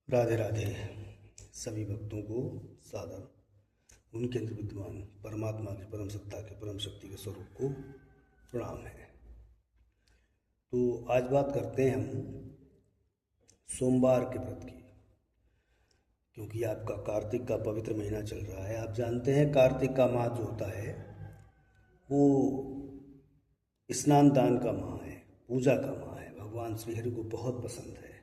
राधे राधे। सभी भक्तों को सादर उनके अंदर विद्यमान परमात्मा की परम सत्ता के परम शक्ति के स्वरूप को प्रणाम है। तो आज बात करते हैं हम सोमवार के व्रत की, क्योंकि आपका कार्तिक का पवित्र महीना चल रहा है। आप जानते हैं कार्तिक का माह जो होता है वो स्नान दान का माह है, पूजा का माह है। भगवान श्री हरि को बहुत पसंद है।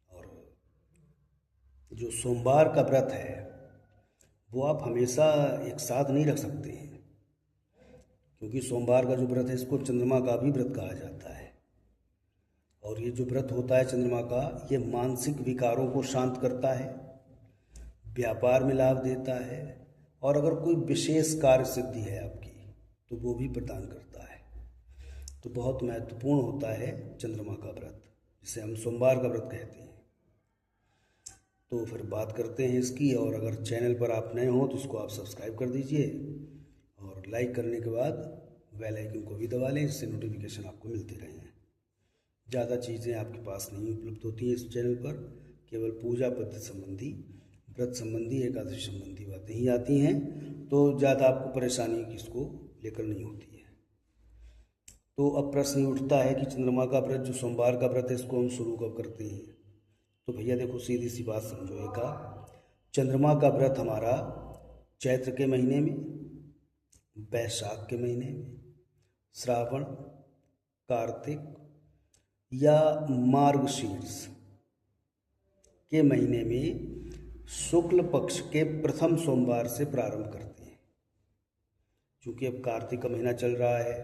और जो सोमवार का व्रत है वो आप हमेशा एक साथ नहीं रख सकते हैं, क्योंकि सोमवार का जो व्रत है इसको चंद्रमा का भी व्रत कहा जाता है। और ये जो व्रत होता है चंद्रमा का, ये मानसिक विकारों को शांत करता है, व्यापार में लाभ देता है, और अगर कोई विशेष कार्य सिद्धि है आपकी तो वो भी प्रदान करता है। तो बहुत महत्वपूर्ण होता है चंद्रमा का व्रत, जिसे हम सोमवार का व्रत कहते हैं। तो फिर बात करते हैं इसकी। और अगर चैनल पर आप नए हो तो इसको आप सब्सक्राइब कर दीजिए, और लाइक करने के बाद बेल आइकन को भी दबा लें, जिससे नोटिफिकेशन आपको मिलते रहें। ज़्यादा चीज़ें आपके पास नहीं उपलब्ध होती हैं इस चैनल पर, केवल पूजा पद्धति संबंधी, व्रत संबंधी, एकादशी संबंधी बातें ही आती हैं। तो ज़्यादा आपको परेशानी इसको लेकर नहीं होती है। तो अब प्रश्न उठता है कि चंद्रमा का व्रत, जो सोमवार का व्रत है, इसको हम शुरू कब करते हैं। तो भैया देखो, सीधी सी बात समझो। एक चंद्रमा का व्रत हमारा चैत्र के महीने में, बैसाख के महीने में, श्रावण, कार्तिक या मार्गशीर्ष के महीने में शुक्ल पक्ष के प्रथम सोमवार से प्रारंभ करते हैं। क्योंकि अब कार्तिक का महीना चल रहा है,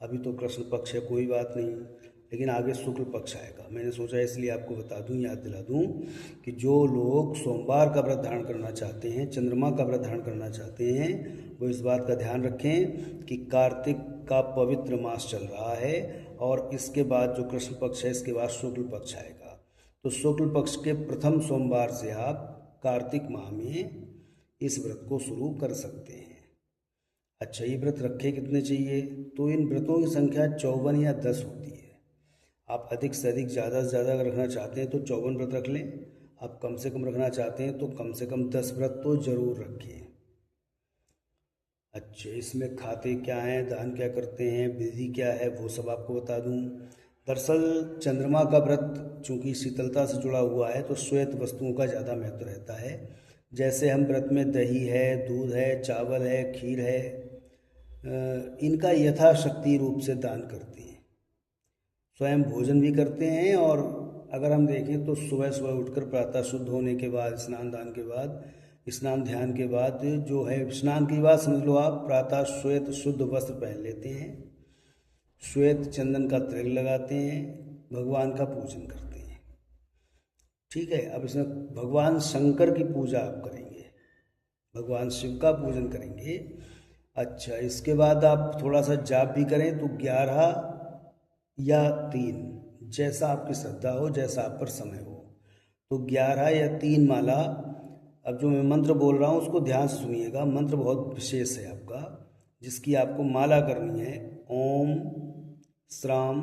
अभी तो कृष्ण पक्ष है, कोई बात नहीं, लेकिन आगे शुक्ल पक्ष आएगा। मैंने सोचा इसलिए आपको बता दूं, याद दिला दूं कि जो लोग सोमवार का व्रत धारण करना चाहते हैं, चंद्रमा का व्रत धारण करना चाहते हैं, वो इस बात का ध्यान रखें कि कार्तिक का पवित्र मास चल रहा है, और इसके बाद जो कृष्ण पक्ष है, इसके बाद शुक्ल पक्ष आएगा। तो शुक्ल पक्ष के प्रथम सोमवार से आप कार्तिक माह में इस व्रत को शुरू कर सकते हैं। अच्छा, ये व्रत रखे कितने चाहिए? तो इन व्रतों की संख्या 54 या 10 होती है। आप अधिक से अधिक, ज़्यादा से ज़्यादा अगर रखना चाहते हैं तो 54 व्रत रख लें। आप कम से कम रखना चाहते हैं तो कम से कम 10 व्रत तो जरूर रखें। अच्छा, इसमें खाते क्या हैं, दान क्या करते हैं, विधि क्या है, वो सब आपको बता दूं। दरअसल चंद्रमा का व्रत चूँकि शीतलता से जुड़ा हुआ है, तो श्वेत वस्तुओं का ज़्यादा महत्व रहता है। जैसे हम व्रत में दही है, दूध है, चावल है, खीर है, इनका यथाशक्ति रूप से दान करते हैं। स्वयं भोजन भी करते हैं। और अगर हम देखें तो सुबह सुबह उठकर प्रातः शुद्ध होने के बाद, स्नान दान के बाद, स्नान ध्यान के बाद, जो है स्नान की बात समझ लो आप, प्रातः श्वेत शुद्ध वस्त्र पहन लेते हैं, श्वेत चंदन का तिलक लगाते हैं, भगवान का पूजन करते हैं। ठीक है। अब इसमें भगवान शंकर की पूजा आप करेंगे, भगवान शिव का पूजन करेंगे। अच्छा, इसके बाद आप थोड़ा सा जाप भी करें तो 11 या 3, जैसा आपकी श्रद्धा हो, जैसा आप पर समय हो, तो 11 या 3 माला। अब जो मैं मंत्र बोल रहा हूँ उसको ध्यान से सुनिएगा। मंत्र बहुत विशेष है आपका, जिसकी आपको माला करनी है। ओम श्राम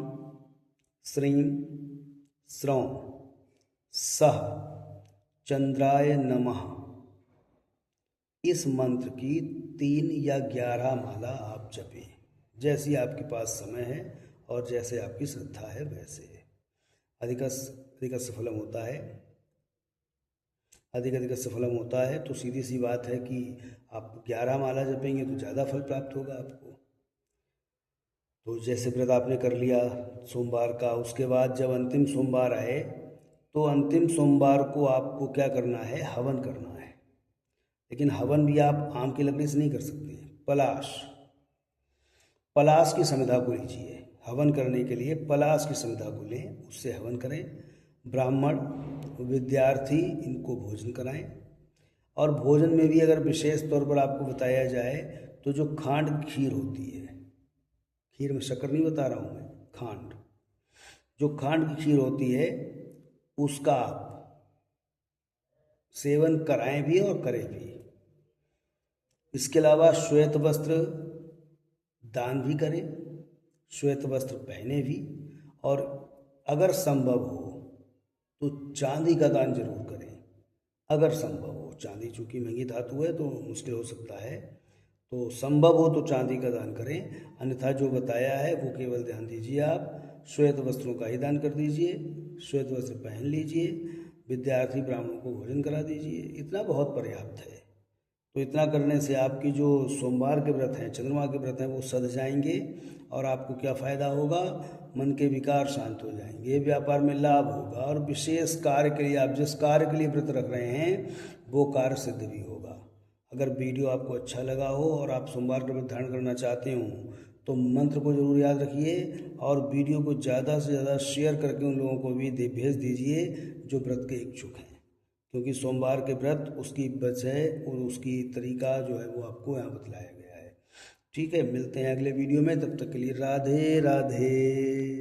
श्रीम श्रौं सह चंद्राय नमः। इस मंत्र की 3 या 11 माला आप जपें, जैसी आपके पास समय है और जैसे आपकी श्रद्धा है वैसे। अधिक सफलम होता है, अधिक सफलम होता है। तो सीधी सी बात है कि आप 11 माला जपेंगे तो ज़्यादा फल प्राप्त होगा आपको। तो जैसे व्रत आपने कर लिया सोमवार का, उसके बाद जब अंतिम सोमवार आए तो अंतिम सोमवार को आपको क्या करना है, हवन करना है। लेकिन हवन भी आप आम की लकड़ी से नहीं कर सकते। पलाश की समिधा को लीजिए। हवन करने के लिए पलाश की समिधा को लें, उससे हवन करें। ब्राह्मण, विद्यार्थी, इनको भोजन कराएं। और भोजन में भी अगर विशेष तौर पर आपको बताया जाए तो जो खांड की खीर होती है, खीर में शक्कर नहीं बता रहा हूँ मैं, खांड, जो खांड की खीर होती है उसका आप सेवन कराएं भी और करें भी। इसके अलावा श्वेत वस्त्र दान भी करें, श्वेत वस्त्र पहने भी। और अगर संभव हो तो चांदी का दान जरूर करें अगर संभव हो। चांदी चूँकि महंगी धातु है तो मुश्किल हो सकता है, तो संभव हो तो चांदी का दान करें, अन्यथा जो बताया है वो केवल ध्यान दीजिए। आप श्वेत वस्त्रों का ही दान कर दीजिए, श्वेत वस्त्र पहन लीजिए, विद्यार्थी ब्राह्मणों को भोजन करा दीजिए, इतना बहुत पर्याप्त है। तो इतना करने से आपकी जो सोमवार के व्रत हैं, चंद्रमा के व्रत हैं, वो सध जाएंगे और आपको क्या फ़ायदा होगा? मन के विकार शांत हो जाएंगे, व्यापार में लाभ होगा और विशेष कार्य के लिए आप जिस कार्य के लिए व्रत रख रहे हैं वो कार्य सिद्ध भी होगा। अगर वीडियो आपको अच्छा लगा हो और आप सोमवार का व्रत धारण करना चाहते हो तो मंत्र को जरूर याद रखिए और वीडियो को ज़्यादा से ज़्यादा शेयर करके उन लोगों को भी भेज दीजिए जो व्रत के इच्छुक हैं, क्योंकि सोमवार के व्रत उसकी वजह और उसकी तरीका जो है वो आपको यहाँ बतलाया गया है। ठीक है, मिलते हैं अगले वीडियो में, तब तक के लिए राधे राधे।